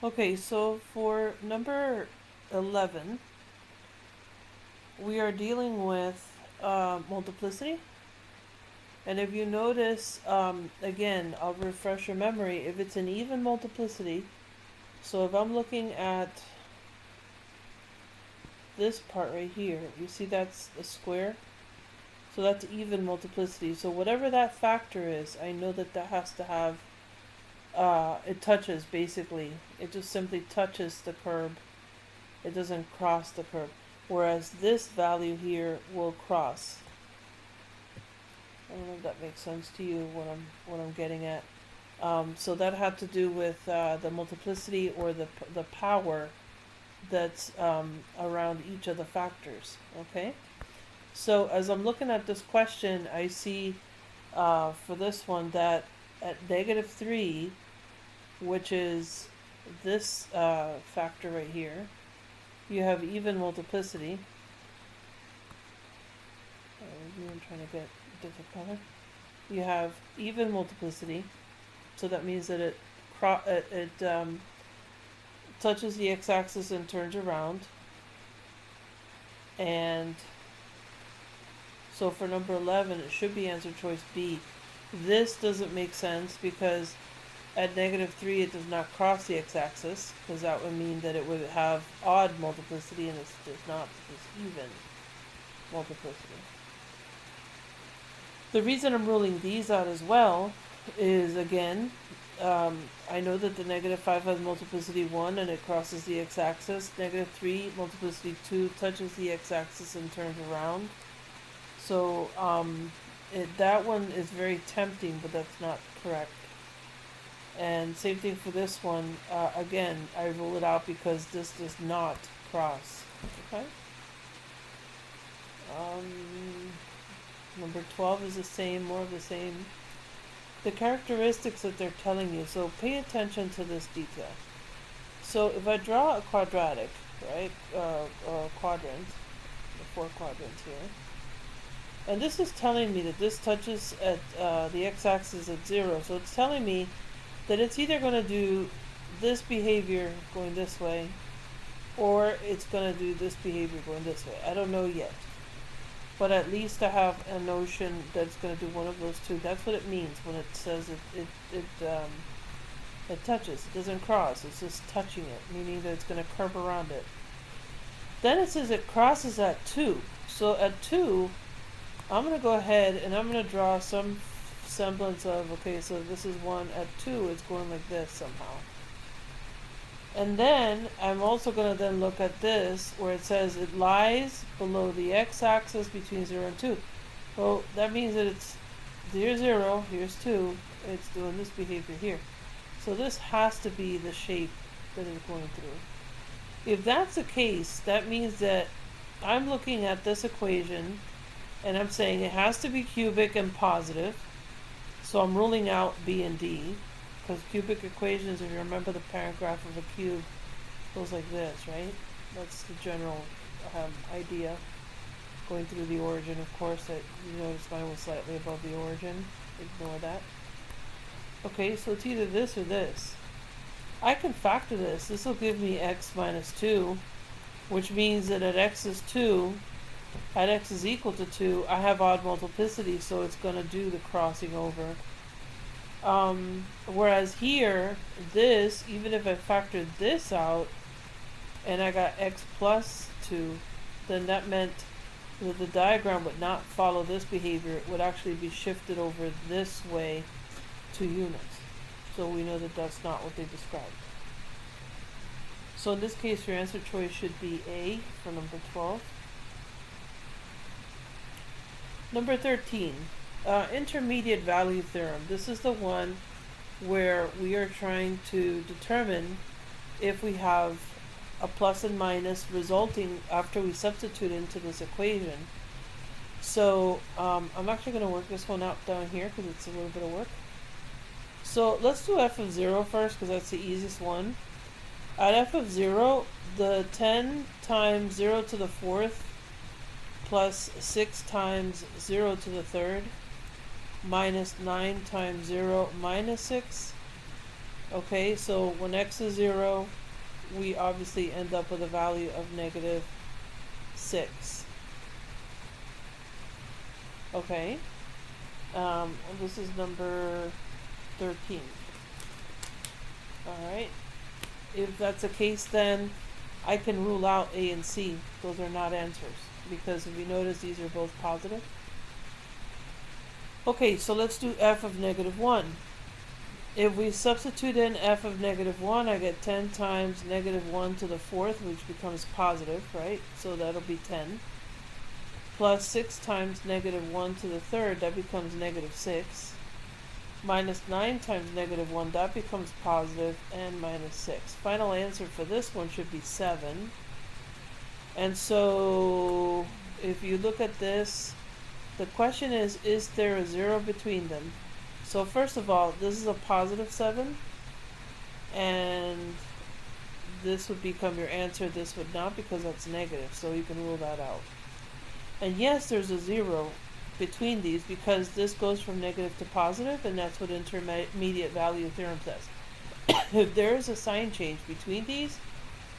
Okay, so for number 11, we are dealing with multiplicity. And if you notice, again, I'll refresh your memory, if it's an even multiplicity, so if I'm looking at this part right here, you see that's a square? So that's even multiplicity. So whatever that factor is, I know that that has to have, it touches basically. It just simply touches the curve. It doesn't cross the curve. Whereas this value here will cross. I don't know if that makes sense to you, what I'm getting at. So that had to do with the multiplicity or the power that's around each of the factors. Okay. So as I'm looking at this question, I see for this one that at -3, which is this factor right here, you have even multiplicity. I'm trying to get a different color. You have even multiplicity, so that means that it touches the x-axis and turns around. And so for number 11, it should be answer choice B. This doesn't make sense because at -3 it does not cross the x-axis, because that would mean that it would have odd multiplicity, and it does not. It's even multiplicity. The reason I'm ruling these out as well is, again, I know that the -5 has multiplicity 1 and it crosses the x-axis. -3, multiplicity 2 touches the x-axis and turns around. So that one is very tempting, but that's not correct. And same thing for this one. Again, I rule it out because this does not cross. Okay. Number 12 is the same, more of the same. The characteristics that they're telling you, so pay attention to this detail. So if I draw a quadratic, right, or a quadrant, the 4 quadrants here, and this is telling me that this touches at the x-axis at 0, so it's telling me that it's either going to do this behavior going this way, or it's going to do this behavior going this way. I don't know yet. But at least I have a notion that it's going to do one of those two. That's what it means when it says it touches. It doesn't cross. It's just touching it, meaning that it's going to curve around it. Then it says it crosses at 2. So at 2, I'm going to go ahead and I'm going to draw some semblance of, okay, so this is 1. At 2, it's going like this somehow. And then I'm also going to then look at this where it says it lies below the x-axis between 0 and 2. Well, that means that it's here's 0, here's 2, it's doing this behavior here. So this has to be the shape that it's going through. If that's the case, that means that I'm looking at this equation and I'm saying it has to be cubic and positive. So I'm ruling out B and D. Because cubic equations, if you remember the parent graph of a cube, goes like this, right? That's the general idea. Going through the origin, of course, that you notice mine was slightly above the origin. Ignore that. Okay, so it's either this or this. I can factor this. This will give me x minus 2, which means that at x is 2, at x is equal to 2, I have odd multiplicity, so it's going to do the crossing over. Whereas here, this, even if I factored this out, and I got x plus 2, then that meant that the diagram would not follow this behavior. It would actually be shifted over this way 2 units. So we know that that's not what they described. So in this case, your answer choice should be A for number 12. Number 13. Intermediate value theorem. This is the one where we are trying to determine if we have a plus and minus resulting after we substitute into this equation. So I'm actually going to work this one out down here because it's a little bit of work. So let's do f of 0 first because that's the easiest one. At f of 0, the 10 times 0 to the 4th plus 6 times 0 to the 3rd minus 9 times 0 minus 6 Okay, so when x is 0, we obviously end up with a value of negative 6. Okay, this is number 13. Alright, if that's the case, then I can rule out A and C. Those are not answers, because if you notice, these are both positive. Okay, so let's do f of negative 1. If we substitute in f of negative 1, I get 10 times negative 1 to the 4th, which becomes positive, right? So that'll be 10. Plus 6 times negative 1 to the 3rd, that becomes negative 6. Minus 9 times negative 1, that becomes positive, and minus 6. Final answer for this one should be 7. And so, if you look at this, the question is there a 0 between them? So first of all, this is a positive 7, and this would become your answer, this would not, because that's negative, so you can rule that out. And yes, there's a 0 between these, because this goes from negative to positive, and that's what intermediate value theorem says. If there is a sign change between these,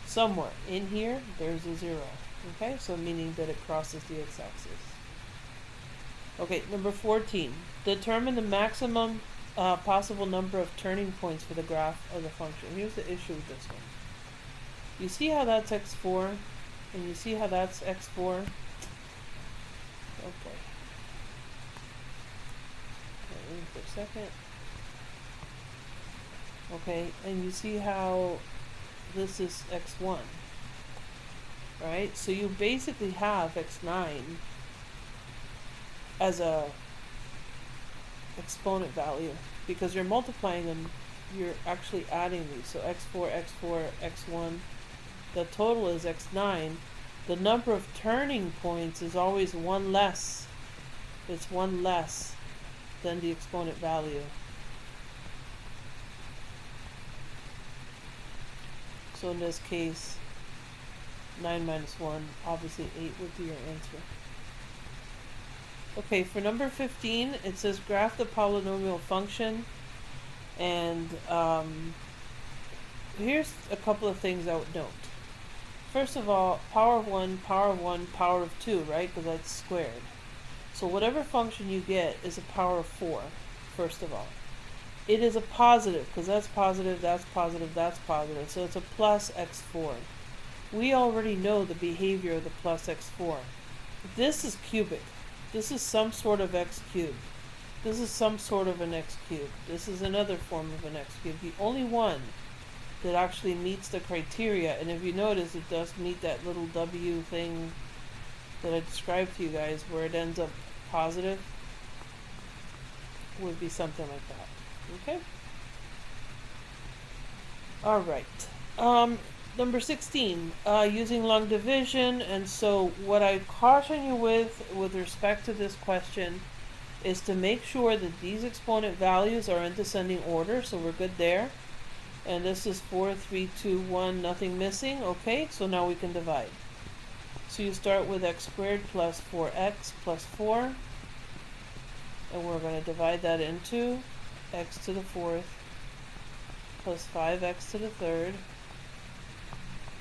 somewhere in here, there's a 0. Okay, so meaning that it crosses the x-axis. Okay, number 14. Determine the maximum possible number of turning points for the graph of the function. Here's the issue with this one. You see how that's x4, and you see how that's x4? Okay. Wait for a second. Okay, and you see how this is x1, right? So you basically have x9 as a exponent value, because you're multiplying them, you're actually adding these. So x4, x4, x1, the total is x9. The number of turning points is always one less. It's one less than the exponent value. So in this case, 9 minus 1, obviously 8 would be your answer. Okay, for number 15, it says graph the polynomial function, and here's a couple of things I would note. First of all, power of 1, power of 1, power of 2, right? Because that's squared. So whatever function you get is a power of 4, first of all. It is a positive, because that's positive, that's positive, that's positive. So it's a plus x4. We already know the behavior of the plus x4. This is cubic. This is some sort of x cubed. This is some sort of an x cubed. This is another form of an x cubed. The only one that actually meets the criteria, and if you notice, it does meet that little w thing that I described to you guys, where it ends up positive, would be something like that. Okay? Alright. Number 16, using long division, and so what I caution you with respect to this question is to make sure that these exponent values are in descending order, so we're good there. And this is 4, 3, 2, 1, nothing missing. Okay, so now we can divide. So you start with x squared plus 4x plus 4, and we're going to divide that into x to the 4th plus 5x to the 3rd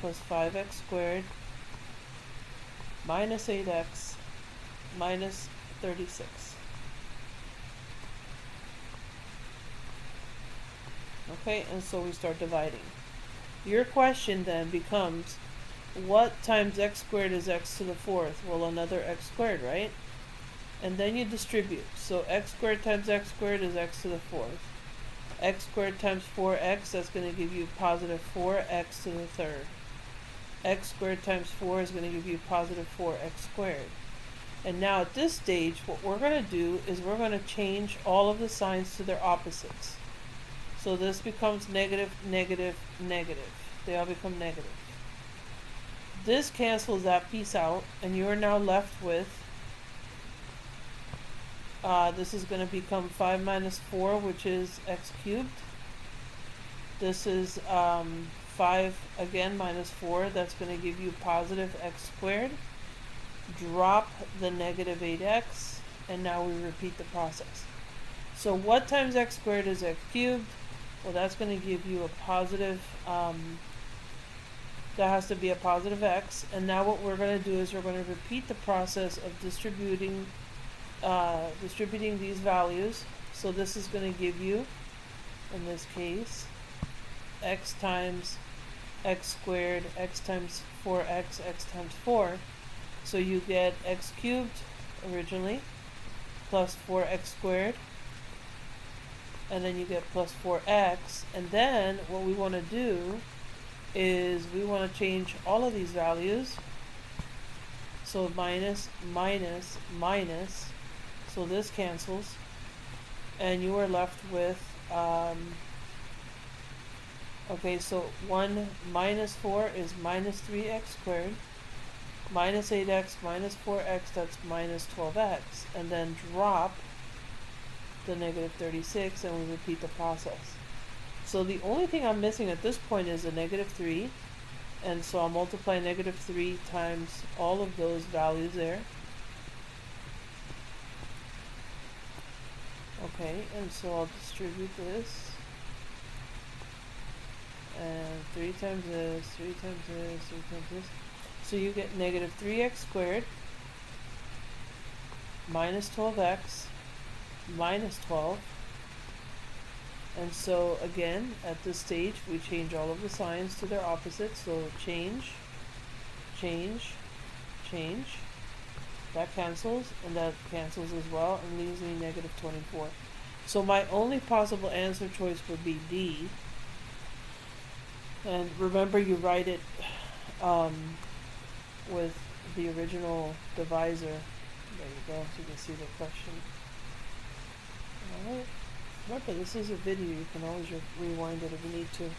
plus 5x squared minus 8x minus 36. Okay, and so we start dividing. Your question then becomes, what times x squared is x to the 4th? Well, another x squared, right? And then you distribute. So x squared times x squared is x to the 4th. X squared times 4x, that's going to give you positive 4x to the 3rd. X squared times 4 is going to give you positive 4x squared. And now at this stage, what we're going to do is we're going to change all of the signs to their opposites. So this becomes negative, negative, negative. They all become negative. This cancels that piece out, and you are now left with, this is going to become 5 minus 4, which is x cubed. This is 5 again minus 4, that's going to give you positive x squared. Drop the negative 8x, and now we repeat the process. So what times x squared is x cubed? Well, that's going to give you a positive, that has to be a positive x. And now what we're going to do is we're going to repeat the process of distributing these values. So this is going to give you, in this case, x times x squared, x times 4x, x times 4. So you get x cubed originally, plus 4x squared, and then you get plus 4x. And then what we want to do is we want to change all of these values. So minus, minus, minus. So this cancels. And you are left with, okay, so 1 minus 4 is minus 3x squared. Minus 8x minus 4x, that's minus 12x. And then drop the negative 36 and we repeat the process. So the only thing I'm missing at this point is a negative 3. And so I'll multiply negative 3 times all of those values there. Okay, and so I'll distribute this. And 3 times this, 3 times this, 3 times this. So you get negative 3x squared minus 12x minus 12. And so again, at this stage, we change all of the signs to their opposites. So change, change, change. That cancels, and that cancels as well, and leaves me negative 24. So my only possible answer choice would be D. And remember, you write it with the original divisor. There you go, so you can see the question. Alright. Remember, this is a video. You can always rewind it if you need to.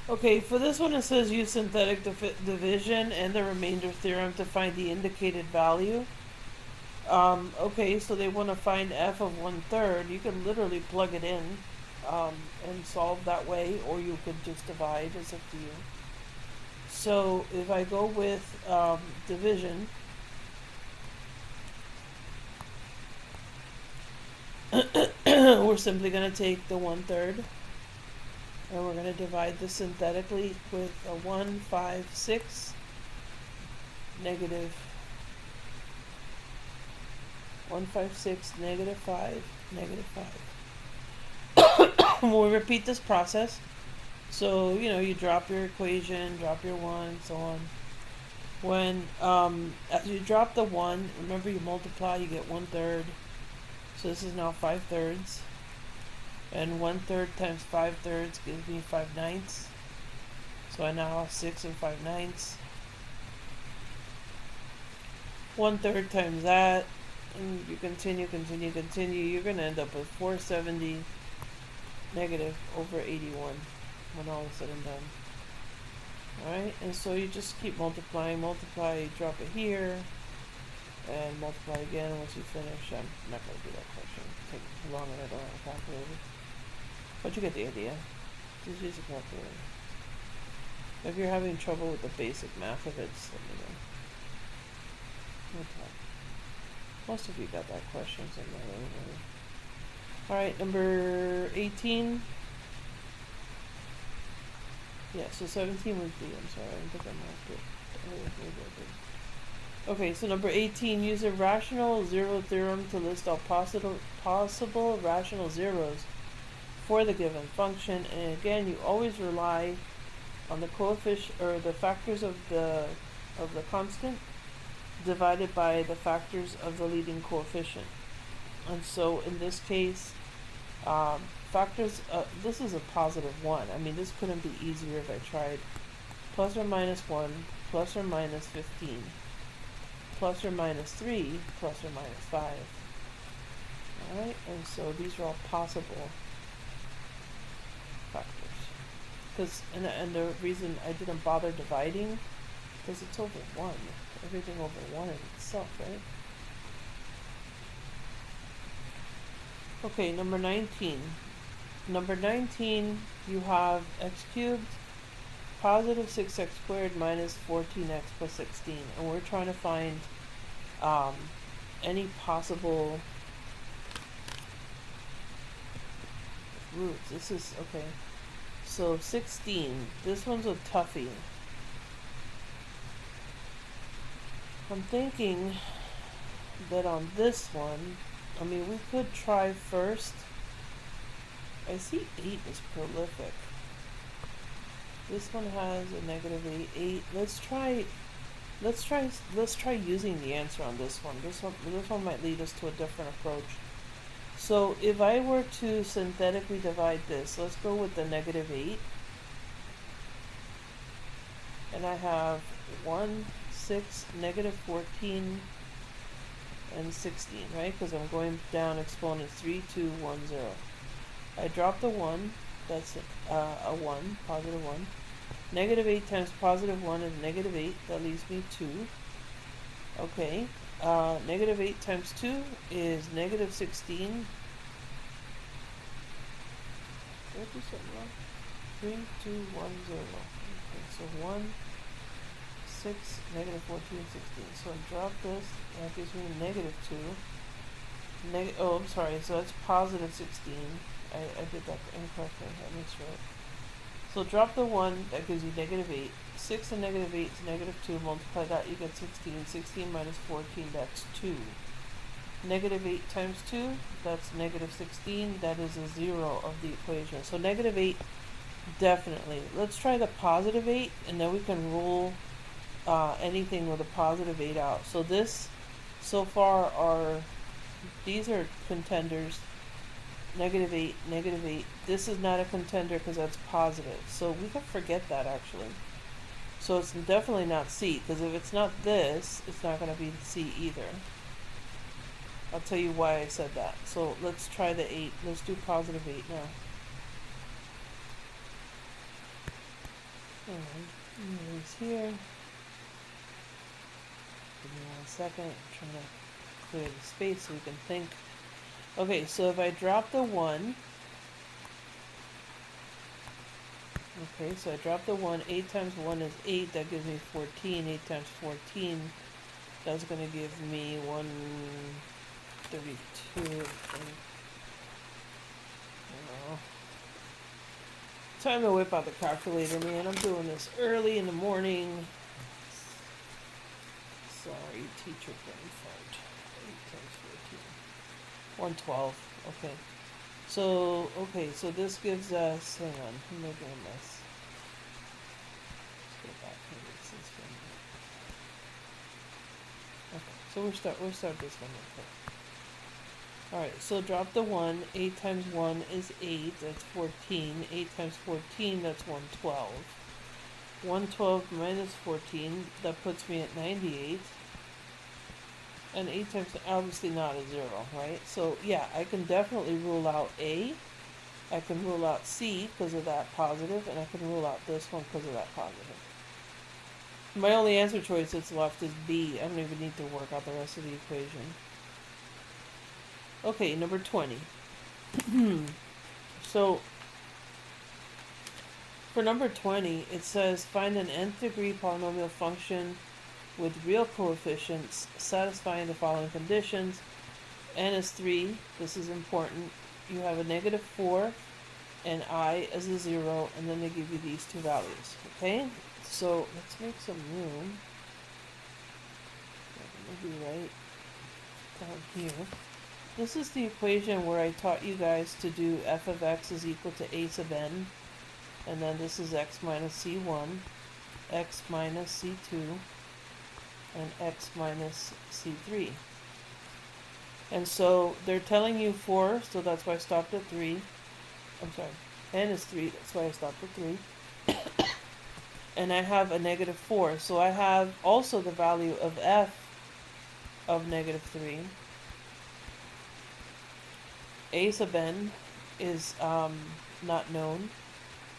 Okay, for this one it says use synthetic division and the remainder theorem to find the indicated value. Okay, so they want to find f of 1/3. You can literally plug it in and solve that way, or you could just divide. It's up to you. So if I go with division, we're simply going to take the 1/3 and we're going to divide this synthetically with a 1, 5, 6, negative 1, 5, 6, negative 5, negative 5. We'll repeat this process. So, you know, you drop your equation, drop your 1, so on. When, as you drop the 1, remember you multiply, you get 1/3. So this is now 5/3. And 1/3 times 5/3 gives me 5/9. So I now have 6 and 5/9. 1/3 times that, and you continue, continue, continue. You're going to end up with 470 negative over 81 when all is said and done. Alright, and so you just keep multiplying, multiply, drop it here, and multiply again once you finish. I'm not going to do that question. It'll take too long and I don't have a calculator. But you get the idea. Just use a calculator. If you're having trouble with the basic math of it, just let me know. Okay. Most of you got that question somewhere anyway. Alright, number 18. Yeah, so 17 was D. I'm sorry, I don't think I marked it. Okay, so number 18, use a rational zero theorem to list all possible rational zeros for the given function. And again, you always rely on the coefficient or the factors of the constant divided by the factors of the leading coefficient. And so in this case, factors, this is a positive 1. I mean, this couldn't be easier if I tried. Plus or minus 1, plus or minus 15, plus or minus 3, plus or minus 5. Alright, and so these are all possible factors. And the reason I didn't bother dividing, because it's over 1. Everything over 1 is itself, right? Okay, number 19. Number 19, you have x cubed, positive 6x squared minus 14x plus 16. And we're trying to find any possible, roots. This is, okay. So 16. This one's a toughie. I'm thinking that on this one, I mean, we could try first. I see 8 is prolific. This one has a negative 8. 8. Let's try using the answer on this one. This one might lead us to a different approach. So if I were to synthetically divide this, let's go with the negative 8. And I have 1, 6, negative 14, and 16, right? Because I'm going down exponent 3, 2, 1, 0. I drop the 1, that's a 1, positive 1. Negative 8 times positive 1 is negative 8, that leaves me 2. Okay, negative 8 times 2 is negative 16. Did I do something wrong? 3, 2, 1, 0. Okay, so 1, 6, negative 14, 16. So I drop this, that gives me negative 2. Oh, I'm sorry, so that's positive 16. I did that incorrectly, I mixed it up. So drop the 1, that gives you negative 8. 6 and negative 8 is negative 2. Multiply that, you get 16. 16 minus 14, that's 2. Negative 8 times 2, that's negative 16. That is a 0 of the equation. So negative 8, definitely. Let's try the positive 8, and then we can rule anything with a positive 8 out. So this, so far, these are contenders. Negative 8, negative 8. This is not a contender because that's positive. So we can forget that, actually. So it's definitely not C, because if it's not this, it's not going to be C either. I'll tell you why I said that. So let's try the 8. Let's do positive 8 now. Alright, erase here. Give me 1 second. I'm trying to clear the space so we can think. Okay, so if I drop the 1, okay, so I drop the 1, 8 times 1 is 8, that gives me 14, 8 times 14, that's going to give me 132, I think. Time to whip out the calculator, man. I'm doing this early in the morning. Sorry, teacher brain fart. 8 times 14. 112. Okay. So, so this gives us, hang on, I'm making a mess. Let's go back and fix this one. Okay, so we'll start this one real quick. Alright, so drop the 1. 8 times 1 is 8, that's 14. 8 times 14, that's 112. 112 minus 14, that puts me at 98. And 8 times, obviously not a 0, right? So, yeah, I can definitely rule out A. I can rule out C because of that positive, and I can rule out this one because of that positive. My only answer choice that's left is B. I don't even need to work out the rest of the equation. Okay, number 20. So, for number 20, it says find an nth degree polynomial function with real coefficients satisfying the following conditions. N is 3, this is important. You have a negative 4 and I as a 0, and then they give you these two values. Okay, so let's make some room. Maybe right down here. This is the equation where I taught you guys to do f of x is equal to a sub n, and then this is x minus c1, x minus c2, and x minus c3. And so they're telling you 4, so that's why I stopped at 3. I'm sorry, n is 3, that's why I stopped at 3. And I have a negative 4, so I have also the value of f of negative 3. A sub n is not known.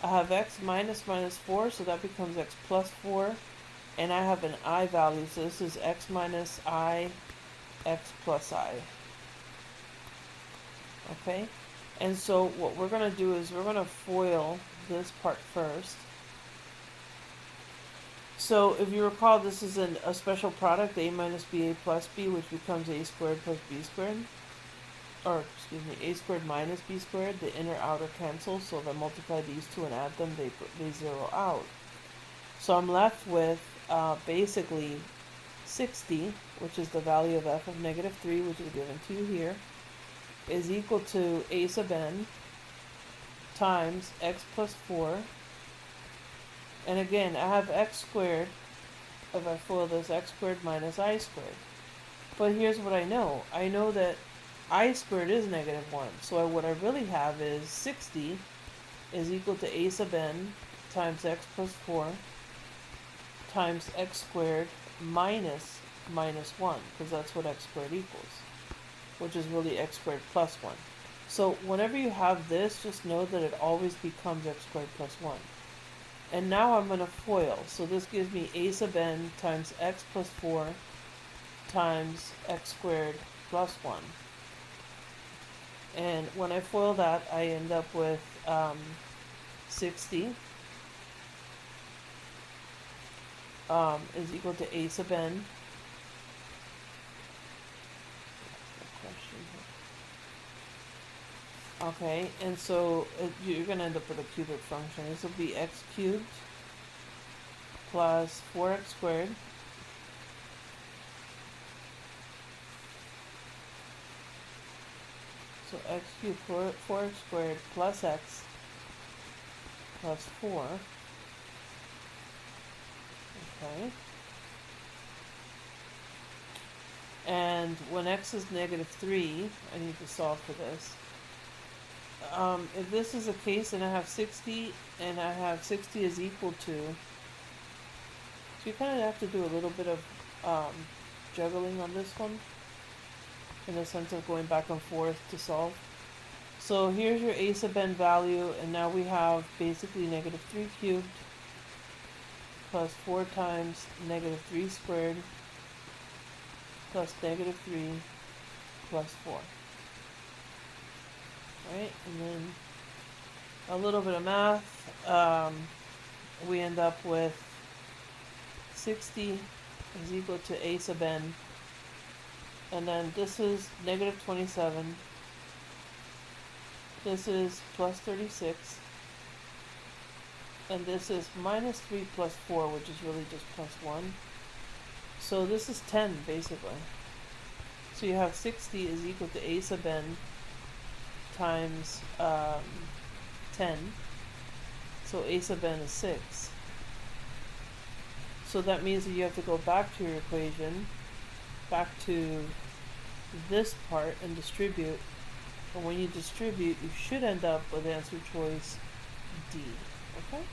I have x minus minus 4, so that becomes x plus 4. And I have an I value, so this is x minus I, x plus I. Okay? And so what we're going to do is we're going to FOIL this part first. So if you recall, this is a special product, a minus b, a plus b, which becomes a squared plus b squared. Or, excuse excuse me, a squared minus b squared, the inner outer cancel, so if I multiply these two and add them, they zero out. So I'm left with basically 60, which is the value of f of negative 3, which is given to you here, is equal to a sub n times x plus 4. And again, I have x squared, if I FOIL this, x squared minus I squared. But here's what I know. I know that I squared is negative 1. So what I really have is 60 is equal to a sub n times x plus 4 times x squared minus 1, because that's what x squared equals, which is really x squared plus 1. So whenever you have this, just know that it always becomes x squared plus 1. And now I'm going to FOIL. So this gives me a sub n times x plus 4 times x squared plus 1. And when I FOIL that, I end up with 60 is equal to a sub n. Okay, and so you're going to end up with a cubic function. This will be x cubed plus 4x squared so x cubed 4x squared plus x plus 4. Okay. And when x is negative 3, I need to solve for this. If this is a case and I have 60 and I have 60 is equal to, so you kind of have to do a little bit of juggling on this one, in the sense of going back and forth to solve. So here's your a sub n value, and now we have basically negative 3 cubed plus 4 times negative 3 squared plus negative 3 plus 4. Right, and then a little bit of math, we end up with 60 is equal to a sub n, and then this is negative 27, this is plus 36, and this is minus 3 plus 4, which is really just plus 1. So this is 10 basically. So you have 60 is equal to a sub n times 10. So a sub n is 6. So that means that you have to go back to your equation, back to this part, and distribute. And when you distribute, you should end up with answer choice D. Okay?